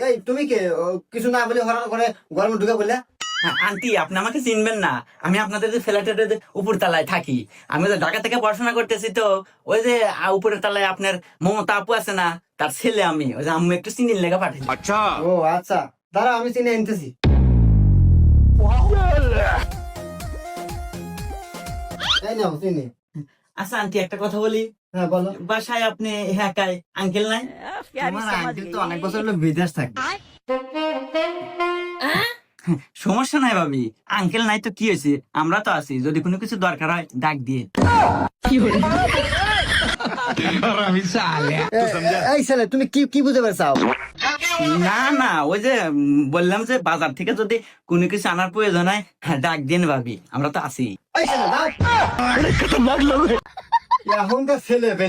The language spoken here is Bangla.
এই তুমি কে কিছু না বলে হঠাৎ করে গরমে ঢুকে বললে? আন্টি আপনি আমাকে চিনবেন না, আমি আপনাদের যে ফ্ল্যাটের উপর তলায় থাকি। আমি তো ঢাকা থেকে পড়াশোনা করতেছি, তো ওই যে উপরের তলায় আপনার মমতা আপু আছে না, তার ছেলে আমি। ওই যে আম্মু একটু চিনির লেখা পাঠাই। ও আচ্ছা, দাঁড়া আমি চিনে আনতেছি। এই নাও চিনি। আচ্ছা আন্টি একটা কথা বলি, হ্যাঁ বলো। বাসায় আপনি একাই, আঙ্কেল নাই? আমার আঙ্কেল তো অনেক বছর হলো বিদেশ থাকে। সমস্যা নাই ভাবি, আঙ্কেল নাই তো কি হয়েছে, আমরা তো আছি, যদি কোনো কিছু দরকার হয় ডাক দিয়ে। এই ছেলে তুমি কি কি বুঝতে পারছাও? না না, ওই যে বললাম যে বাজার থেকে যদি কোনো কিছু আনার প্রয়োজন হয় ডাক দিন ভাবি, আমরা তো আছি। এই ছেলে দাও। এখনকার ছেলে